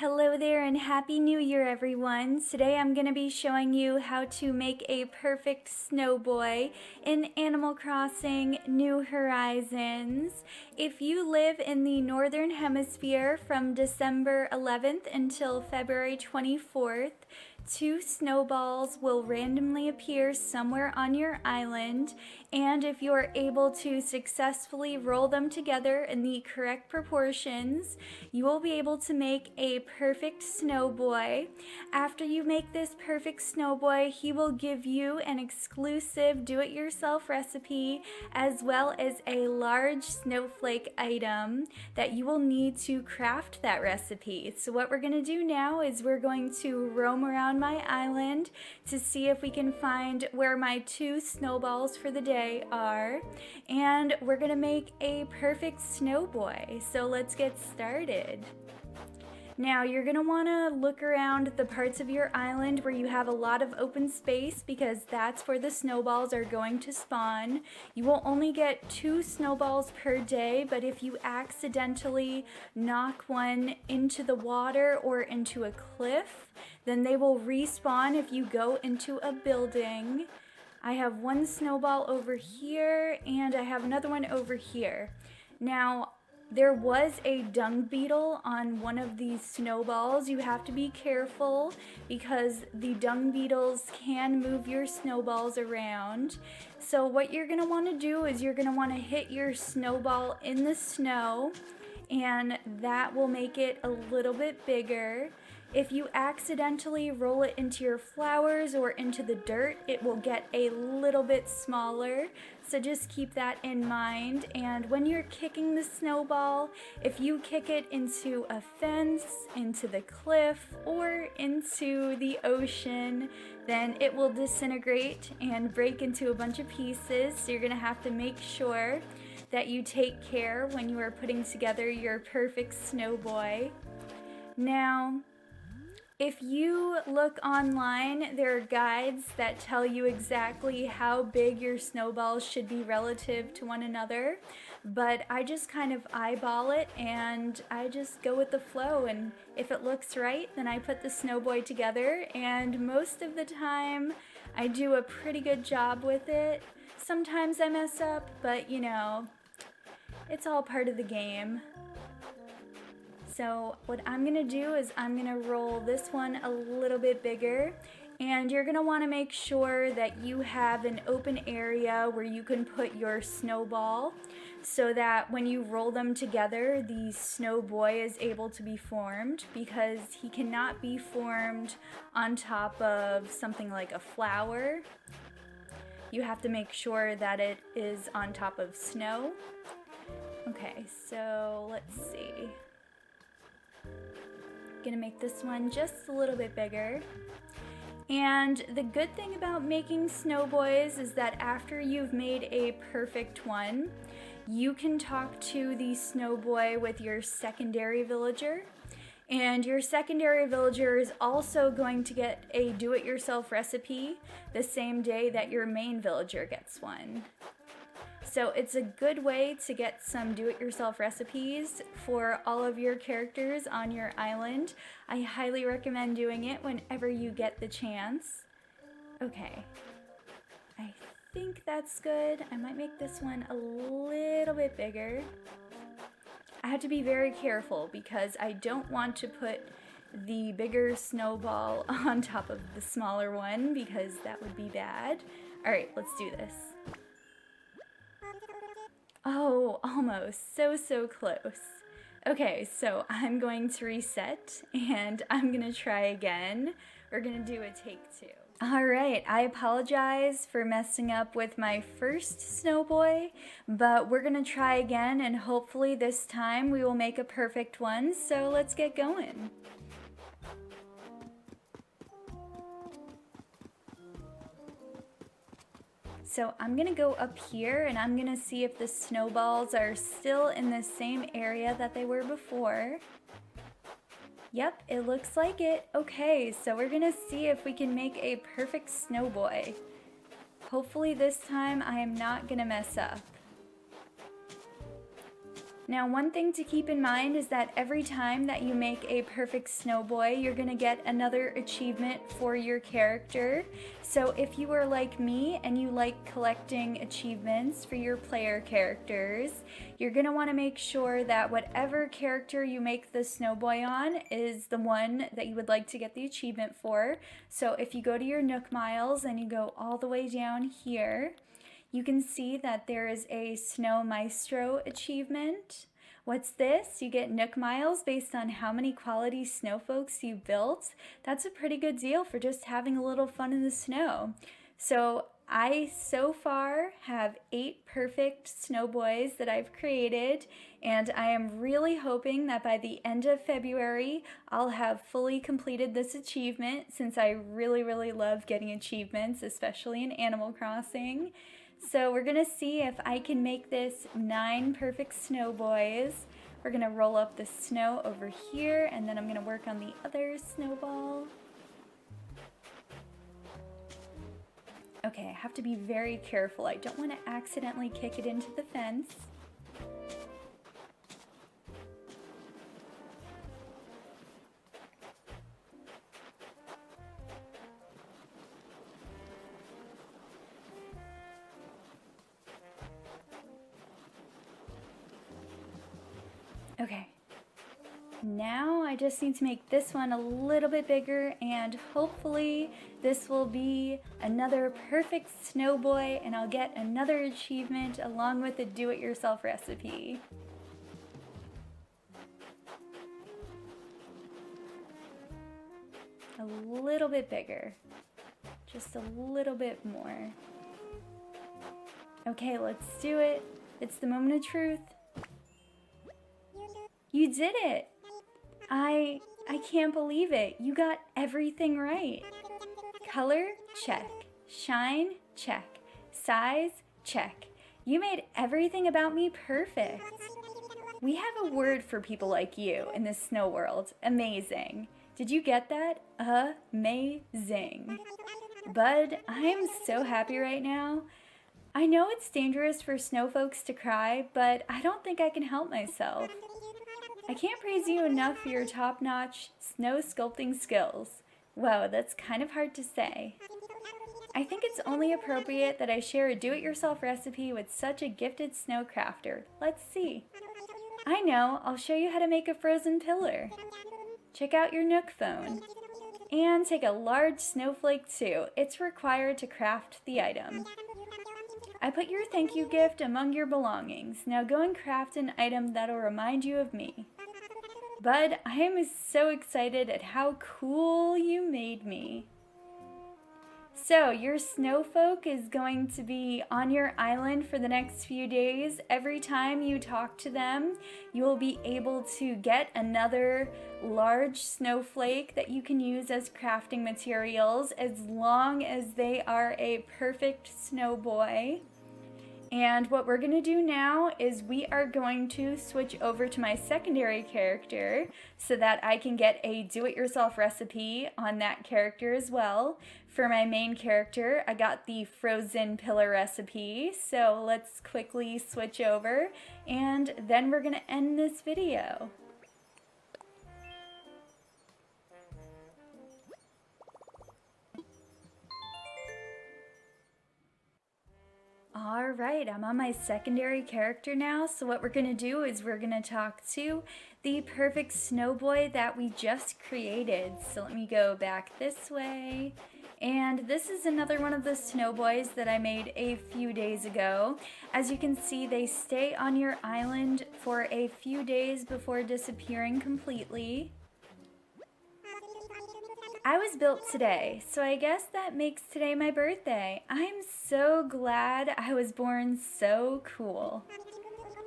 Hello there and Happy New Year everyone. Today I'm going to be showing you how to make a perfect snowboy in Animal Crossing New Horizons. If you live in the Northern Hemisphere from December 11th until February 24th, 2 snowballs will randomly appear somewhere on your island, and if you are able to successfully roll them together in the correct proportions, you will be able to make a perfect snowboy. After you make this perfect snowboy, he will give you an exclusive do-it-yourself recipe as well as a large snowflake item that you will need to craft that recipe. So what we're going to do now is we're going to roam around my island to see if we can find where my 2 snowballs for the day are, and we're gonna make a perfect snowboy. So let's get started. Now you're going to want to look around the parts of your island where you have a lot of open space, because that's where the snowballs are going to spawn. You will only get 2 snowballs per day, but if you accidentally knock one into the water or into a cliff, then they will respawn if you go into a building. I have 1 snowball over here and I have another one over here. Now, there was a dung beetle on one of these snowballs. You have to be careful because the dung beetles can move your snowballs around. So what you're going to want to do is you're going to want to hit your snowball in the snow, and that will make it a little bit bigger. If you accidentally roll it into your flowers or into the dirt, it will get a little bit smaller. So just keep that in mind. And when you're kicking the snowball, if you kick it into a fence, into the cliff, or into the ocean, then it will disintegrate and break into a bunch of pieces. So you're gonna have to make sure that you take care when you are putting together your perfect snowboy. Now, if you look online, there are guides that tell you exactly how big your snowballs should be relative to one another, but I just kind of eyeball it and I just go with the flow, and if it looks right, then I put the snowboy together, and most of the time I do a pretty good job with it. Sometimes I mess up, but you know, it's all part of the game. So what I'm going to do is I'm going to roll this one a little bit bigger, and you're going to want to make sure that you have an open area where you can put your snowball so that when you roll them together, the snowboy is able to be formed, because he cannot be formed on top of something like a flower. You have to make sure that it is on top of snow. Okay, so let's see. Gonna make this one just a little bit bigger. And the good thing about making snowboys is that after you've made a perfect one, you can talk to the snowboy with your secondary villager, and your secondary villager is also going to get a do-it-yourself recipe the same day that your main villager gets one. So it's a good way to get some do-it-yourself recipes for all of your characters on your island. I highly recommend doing it whenever you get the chance. Okay, I think that's good. I might make this one a little bit bigger. I have to be very careful because I don't want to put the bigger snowball on top of the smaller one, because that would be bad. All right, let's do this. Oh, almost. So close. Okay, so I'm going to reset and I'm going to try again. We're going to do a take 2. All right, I apologize for messing up with my first snowboy, but we're going to try again, and hopefully this time we will make a perfect one. So let's get going. So I'm gonna go up here and I'm gonna see if the snowballs are still in the same area that they were before. Yep, it looks like it. Okay, so we're gonna see if we can make a perfect snowboy. Hopefully this time I am not gonna mess up. Now, one thing to keep in mind is that every time that you make a perfect snowboy, you're gonna get another achievement for your character. So if you are like me and you like collecting achievements for your player characters, you're gonna wanna make sure that whatever character you make the snowboy on is the one that you would like to get the achievement for. So if you go to your Nook Miles and you go all the way down here, you can see that there is a Snow Maestro achievement. What's this? You get Nook Miles based on how many quality snowfolks you built. That's a pretty good deal for just having a little fun in the snow. So I so far have 8 perfect snowboys that I've created, and I am really hoping that by the end of February I'll have fully completed this achievement, since I really love getting achievements, especially in Animal Crossing. So we're gonna see if I can make this 9 perfect snowboys. We're gonna roll up the snow over here, and then I'm gonna work on the other snowball. Okay, I have to be very careful. I don't want to accidentally kick it into the fence. Okay, now I just need to make this one a little bit bigger, and hopefully this will be another perfect snowboy and I'll get another achievement along with a do-it-yourself recipe. A little bit bigger, just a little bit more. Okay, let's do it. It's the moment of truth. You did it! I can't believe it. You got everything right. Color, check. Shine, check. Size, check. You made everything about me perfect. We have a word for people like you in this snow world. Amazing. Did you get that? Amazing. Bud, I'm so happy right now. I know it's dangerous for snow folks to cry, but I don't think I can help myself. I can't praise you enough for your top-notch snow sculpting skills. Whoa, that's kind of hard to say. I think it's only appropriate that I share a do-it-yourself recipe with such a gifted snow crafter. Let's see. I know, I'll show you how to make a frozen pillar. Check out your Nook phone. And take a large snowflake too. It's required to craft the item. I put your thank you gift among your belongings. Now go and craft an item that'll remind you of me. Bud, I am so excited at how cool you made me. So, your snowfolk is going to be on your island for the next few days. Every time you talk to them, you will be able to get another large snowflake that you can use as crafting materials, as long as they are a perfect snowboy. And what we're going to do now is we are going to switch over to my secondary character so that I can get a do-it-yourself recipe on that character as well. For my main character, I got the frozen pillar recipe, so let's quickly switch over and then we're going to end this video. Alright, I'm on my secondary character now, so what we're going to do is we're going to talk to the perfect snowboy that we just created. So let me go back this way. And this is another one of the snowboys that I made a few days ago. As you can see, they stay on your island for a few days before disappearing completely. I was built today, so I guess that makes today my birthday. I'm so glad I was born so cool.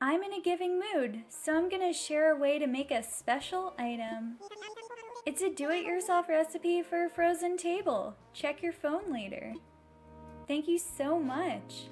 I'm in a giving mood, so I'm gonna share a way to make a special item. It's a do-it-yourself recipe for a frozen table. Check your phone later. Thank you so much.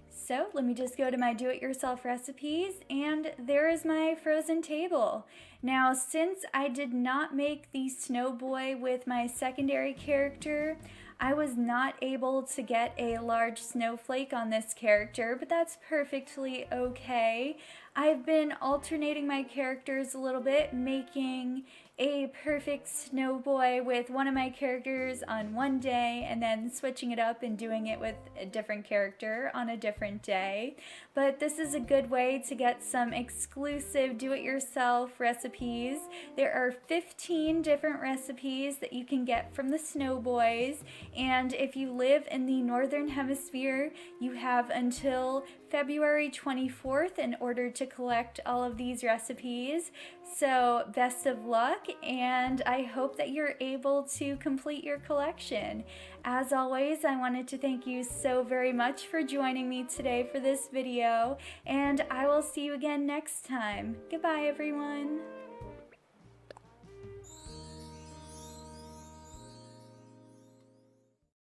So let me just go to my do-it-yourself recipes, and there is my frozen table. Now, since I did not make the snowboy with my secondary character, I was not able to get a large snowflake on this character, but that's perfectly okay. I've been alternating my characters a little bit, making a perfect snowboy with one of my characters on one day and then switching it up and doing it with a different character on a different day. But this is a good way to get some exclusive do-it-yourself recipes. There are 15 different recipes that you can get from the Snowboys, and if you live in the Northern Hemisphere, you have until February 24th in order to collect all of these recipes. So best of luck, and I hope that you're able to complete your collection. As always, I wanted to thank you so very much for joining me today for this video, and I will see you again next time. Goodbye, everyone.